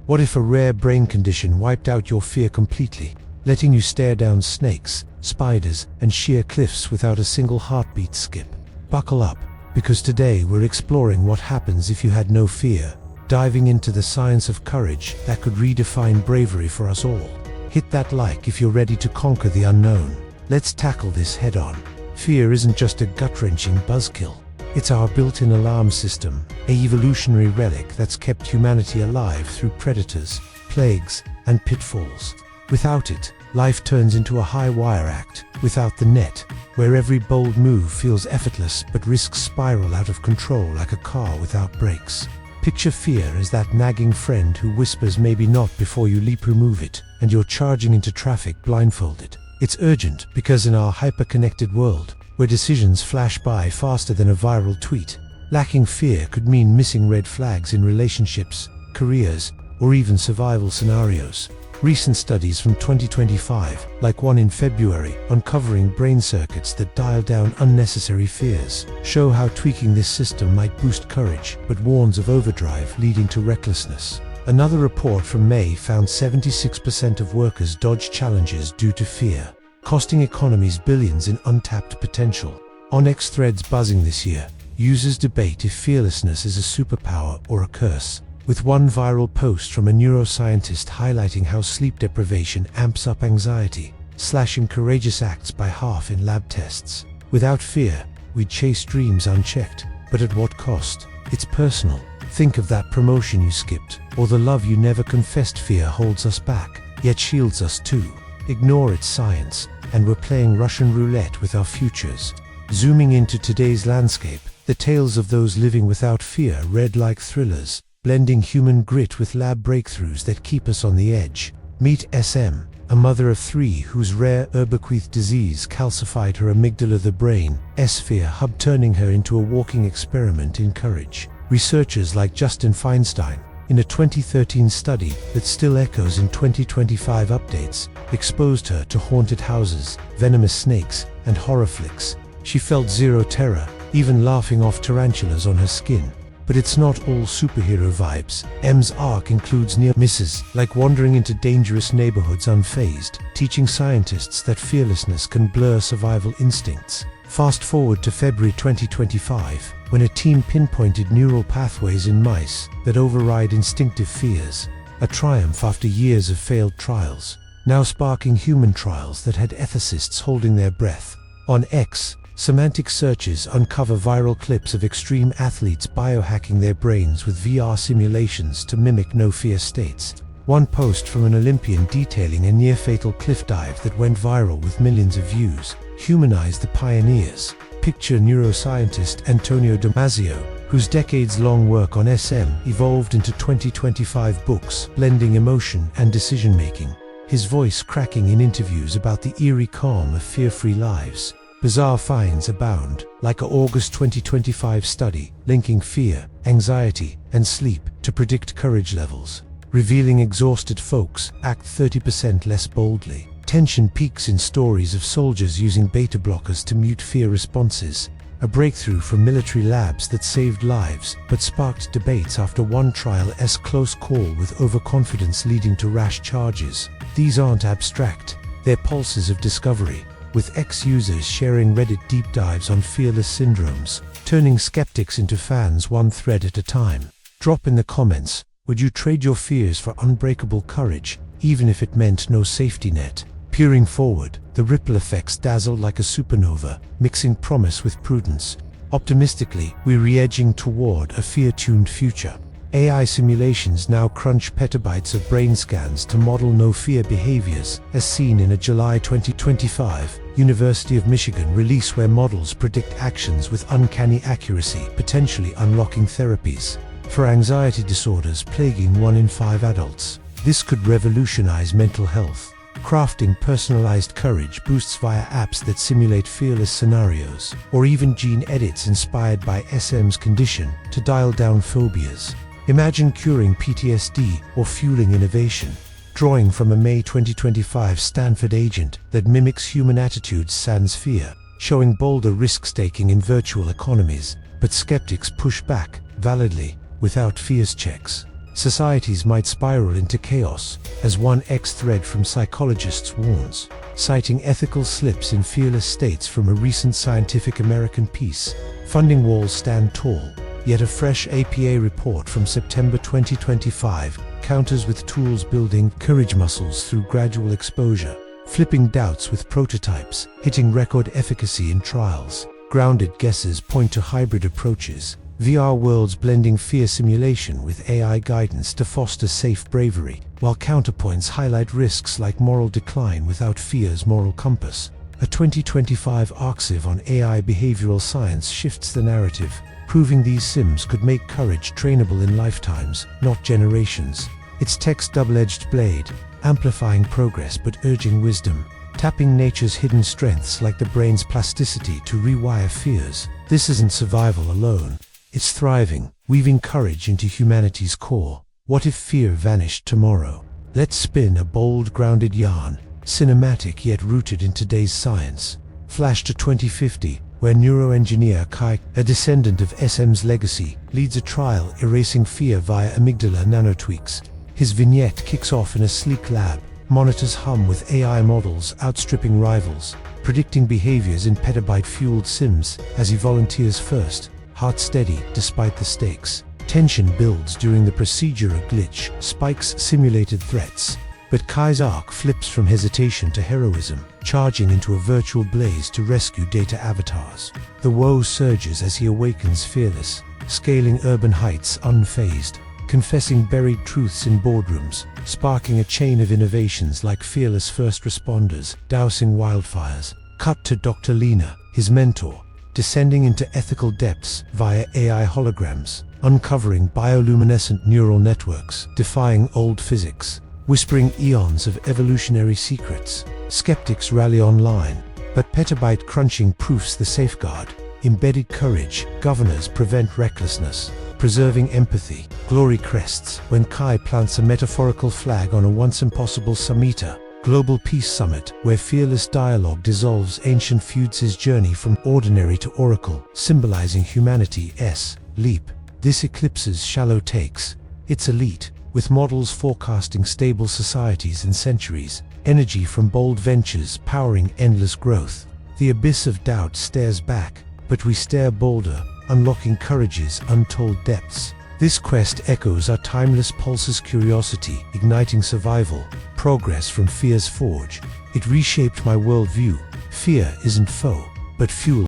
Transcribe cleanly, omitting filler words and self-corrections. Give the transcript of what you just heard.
What if a rare brain condition wiped out your fear completely, letting you stare down snakes, spiders, and sheer cliffs without a single heartbeat skip? Buckle up, because today we're exploring what happens if you had no fear, diving into the science of courage that could redefine bravery for us all. Hit that like if you're ready to conquer the unknown. Let's tackle this head-on. Fear isn't just a gut-wrenching buzzkill. It's our built-in alarm system, an evolutionary relic that's kept humanity alive through predators, plagues, and pitfalls. Without it, life turns into a high-wire act. Without the net, where every bold move feels effortless but risks spiral out of control like a car without brakes. Picture fear as that nagging friend who whispers maybe not before you leap remove it, and you're charging into traffic blindfolded. It's urgent because in our hyper-connected world, where decisions flash by faster than a viral tweet, lacking fear could mean missing red flags in relationships, careers, or even survival scenarios. Recent studies from 2025, like one in February, uncovering brain circuits that dial down unnecessary fears, show how tweaking this system might boost courage, but warns of overdrive leading to recklessness. Another report from May found 76% of workers dodge challenges due to fear, costing economies billions in untapped potential. On X threads buzzing this year, users debate if fearlessness is a superpower or a curse, with one viral post from a neuroscientist highlighting how sleep deprivation amps up anxiety, slashing courageous acts by half in lab tests. Without fear, we'd chase dreams unchecked, but at what cost? It's personal. Think of that promotion you skipped, or the love you never confessed. Fear holds us back, yet shields us too. Ignore its science, and we're playing Russian roulette with our futures. Zooming into today's landscape, the tales of those living without fear read like thrillers, blending human grit with lab breakthroughs that keep us on the edge. Meet SM, a mother of 3 whose rare Urbacquith disease calcified her amygdala, the brain S-fear hub, turning her into a walking experiment in courage. Researchers like Justin Feinstein, in a 2013 study that still echoes in 2025 updates, exposed her to haunted houses, venomous snakes, and horror flicks. She felt zero terror, even laughing off tarantulas on her skin. But it's not all superhero vibes. M's arc includes near misses, like wandering into dangerous neighborhoods unfazed, teaching scientists that fearlessness can blur survival instincts. Fast forward to February 2025, when a team pinpointed neural pathways in mice that override instinctive fears, a triumph after years of failed trials, now sparking human trials that had ethicists holding their breath. On X, semantic searches uncover viral clips of extreme athletes biohacking their brains with VR simulations to mimic no-fear states. One post from an Olympian detailing a near-fatal cliff dive that went viral with millions of views humanized the pioneers. Picture neuroscientist Antonio Damasio, whose decades-long work on SM evolved into 2025 books, blending emotion and decision-making, his voice cracking in interviews about the eerie calm of fear-free lives. Bizarre finds abound, like a August 2025 study linking fear, anxiety, and sleep to predict courage levels, revealing exhausted folks act 30% less boldly. Tension peaks in stories of soldiers using beta blockers to mute fear responses, a breakthrough from military labs that saved lives but sparked debates after one trial's close call with overconfidence leading to rash charges. These aren't abstract, they're pulses of discovery, with ex-users sharing Reddit deep dives on fearless syndromes, turning skeptics into fans one thread at a time. Drop in the comments, would you trade your fears for unbreakable courage, even if it meant no safety net? Peering forward, the ripple effects dazzle like a supernova, mixing promise with prudence. Optimistically, we're edging toward a fear-tuned future. AI simulations now crunch petabytes of brain scans to model no-fear behaviors, as seen in a July 2025 University of Michigan release where models predict actions with uncanny accuracy, potentially unlocking therapies for anxiety disorders plaguing 1 in 5 adults. This could revolutionize mental health. Crafting personalized courage boosts via apps that simulate fearless scenarios, or even gene edits inspired by SM's condition to dial down phobias. Imagine curing PTSD or fueling innovation. Drawing from a May 2025 Stanford agent that mimics human attitudes sans fear, showing bolder risk-taking in virtual economies, but skeptics push back, validly, without fears checks. societies might spiral into chaos, as one X-thread from psychologists warns, citing ethical slips in fearless states from a recent Scientific American piece. Funding walls stand tall, yet a fresh APA report from September 2025 counters with tools building courage muscles through gradual exposure, flipping doubts with prototypes, hitting record efficacy in trials. Grounded guesses point to hybrid approaches, VR worlds blending fear simulation with AI guidance to foster safe bravery, while counterpoints highlight risks like moral decline without fear's moral compass. A 2025 arXiv on AI behavioral science shifts the narrative, proving these sims could make courage trainable in lifetimes, not generations. Its tech's double-edged blade, amplifying progress but urging wisdom, tapping nature's hidden strengths like the brain's plasticity to rewire fears. This isn't survival alone. It's thriving, weaving courage into humanity's core. What if fear vanished tomorrow? Let's spin a bold, grounded yarn, cinematic yet rooted in today's science. Flash to 2050, where neuroengineer Kai, a descendant of SM's legacy, leads a trial erasing fear via amygdala nanotweaks. His vignette kicks off in a sleek lab, monitors hum with AI models outstripping rivals, predicting behaviors in petabyte-fueled sims as he volunteers first, heart steady despite the stakes. Tension builds during the procedure. A glitch spikes simulated threats, but Kai's arc flips from hesitation to heroism, charging into a virtual blaze to rescue data avatars. The woe surges as he awakens fearless, scaling urban heights unfazed, confessing buried truths in boardrooms, sparking a chain of innovations like fearless first responders, dousing wildfires. Cut to Dr. Lena, his mentor, descending into ethical depths via AI holograms, uncovering bioluminescent neural networks, defying old physics, whispering eons of evolutionary secrets. Skeptics rally online, but petabyte crunching proofs the safeguard. Embedded courage, governors prevent recklessness, preserving empathy. Glory crests when Kai plants a metaphorical flag on a once impossible summita. Global Peace Summit, where fearless dialogue dissolves ancient feuds. His journey from ordinary to oracle, symbolizing humanity's leap. This eclipses shallow takes. It's elite, with models forecasting stable societies in centuries. Energy from bold ventures powering endless growth. The abyss of doubt stares back, but we stare bolder, unlocking courage's untold depths. This quest echoes our timeless pulse's curiosity, igniting survival, progress from fear's forge. It reshaped my worldview. Fear isn't foe, but fuel.